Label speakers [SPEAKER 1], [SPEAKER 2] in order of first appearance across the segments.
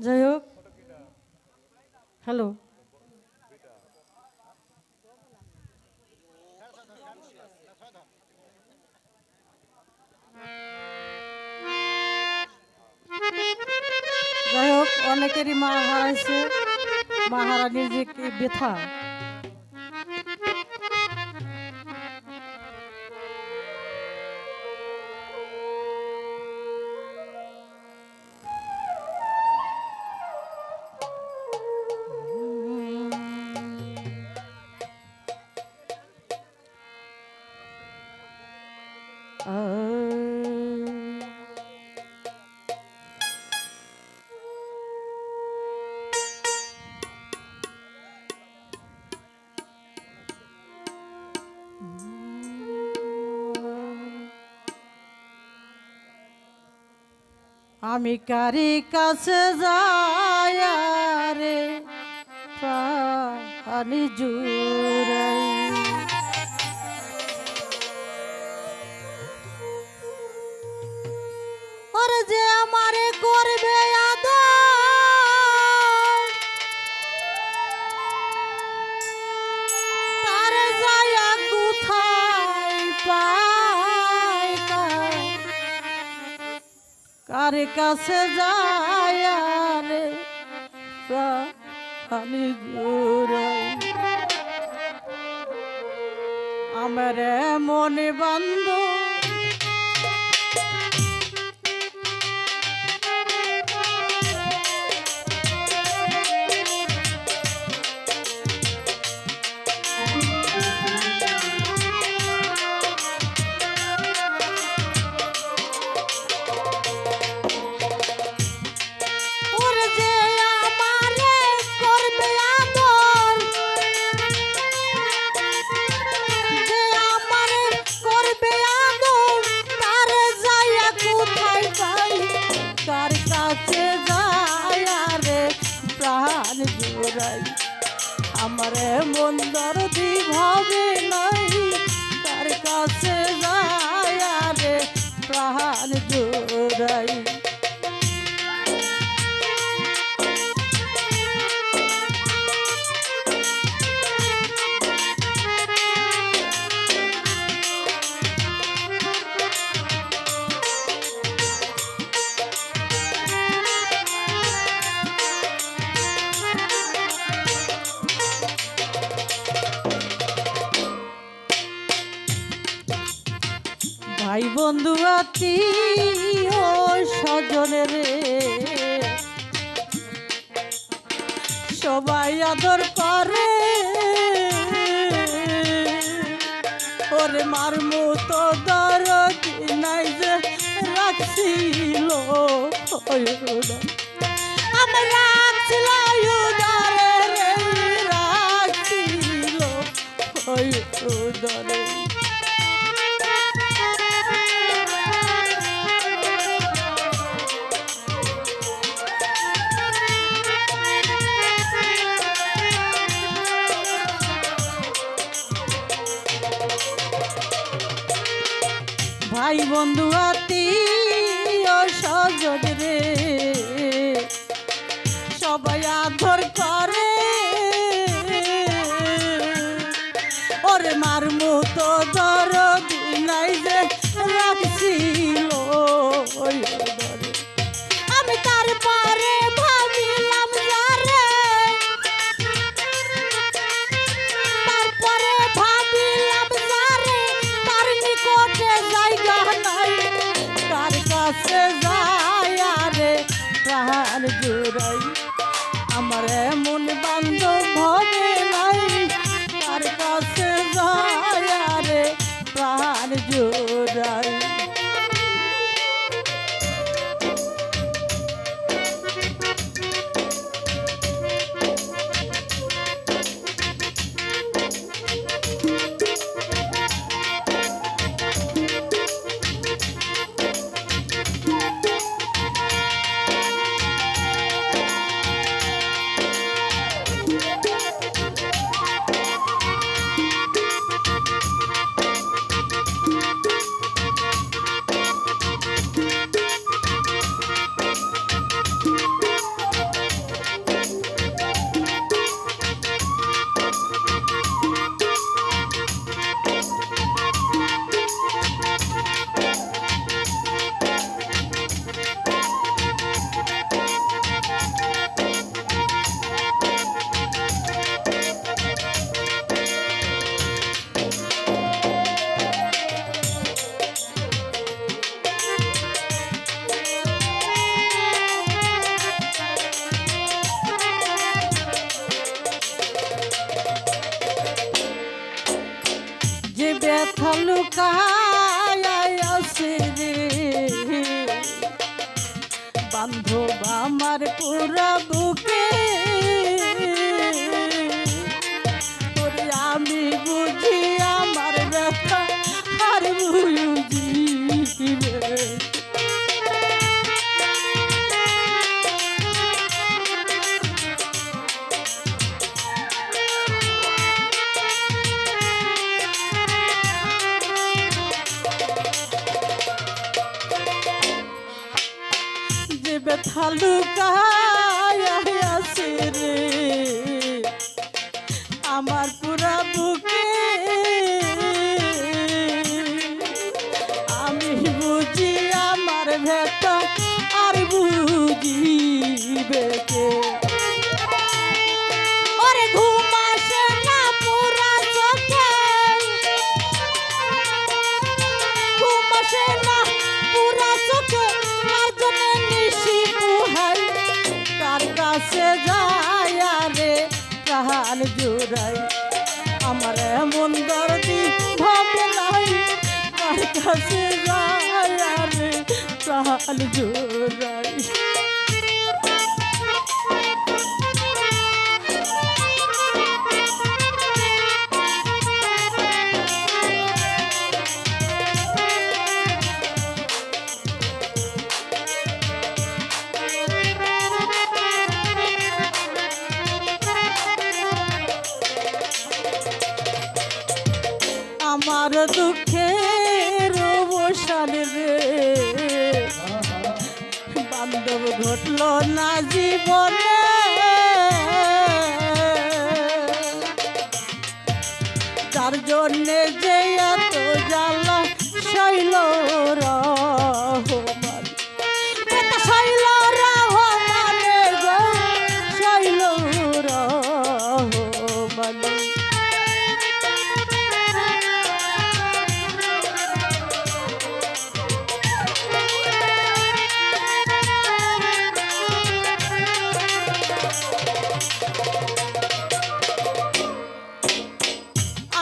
[SPEAKER 1] যাই হোক, হ্যালো। যাই হোক, অনেকেরই মা হারাইছে, মা হারানির যে কি ব্যথা। আমি কারি কাছে যাই রে প্রাণী জুড়াই, ওরে যে আমারে করবে আদর তার যায়া কোথায় পাই, কার কাছে যায় রে প্রাণী জুড়াই, আমার মনে বান্ধব আমারে মন দরদি ভাবে নাই, তার কাছে যায় রে প্রাণ জোড়াই। ভাই বন্ধু আত্মীয় স্বজনের সবাই আদর করে, ওরে মার মতো দরদ নাই যে রাখছিল, আমি রাখছিল উদারে রে, রাখছিল উদারে। ভাই বন্ধু আত্মীয় স্বজন রে সবাই আদর করে, ওরে মার মতো দরদ নাই যে রাখছিল, আমি তার পারে ভাবিলাম যারে, তারপরে ভাবিলাম যারে তার নিকটে জায়গা নাই, তার কাছে যায় রে প্রাণ জোড়াই, আমার মন বান্ধব হবে নাই, তার কাছে যায় রে প্রাণ জোড়াই। লুকায় আছে রে বান্ধব আমার পুরা বুকে ওরে আমি বুঝি আমার ব্যথা আর বুঝি রে ব্যথা লুকায় আছে রে আমার পুরা বুকে আমি বুঝি আমার ব্যথা আর বুঝিবে কে ওরে ঘুম আসে না পুরা চোখে ঘুম আসে না পুরা চোখে কার কাছে যায় রে প্রাণ জোড়াই আমার এমন দর্দি ভাবে নাই কার কাছে যায় রে প্রাণ জোড়াই আমার দুঃখের অবসান রে বান্ধব ঘটল না জীবনে তার জন্যে যে এত জ্বালা শৈল রহমান শৈল রহমান গো শৈল রহমান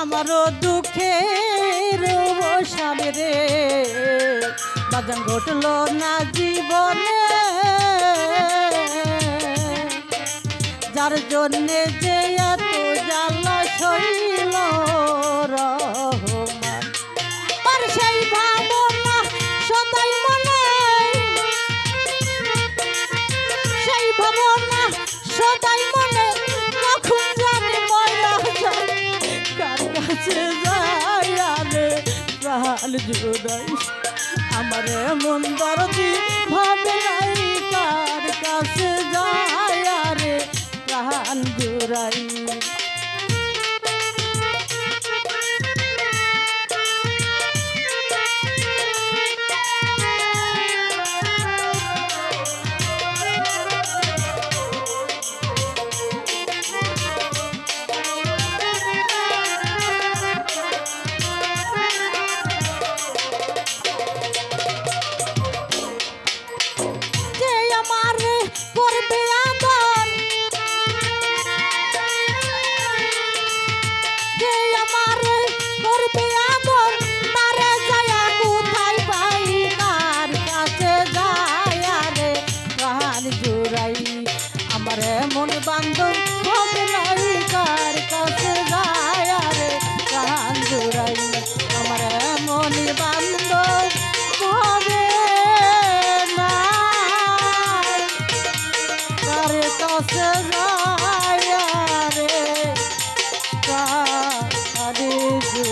[SPEAKER 1] আমারও দুঃখের অবসান রে বাজান ঘটল না জীবনে যার জন্যে যে এত জ্বালা শৈল রহমান আর সেই ভাবনা সদাই মনে সেই ভাবনা সদাই মনে কখন জানি মরা যায় কার কাছে যায় রে প্রাণ জোড়াই আমার এমন দরদি ভাব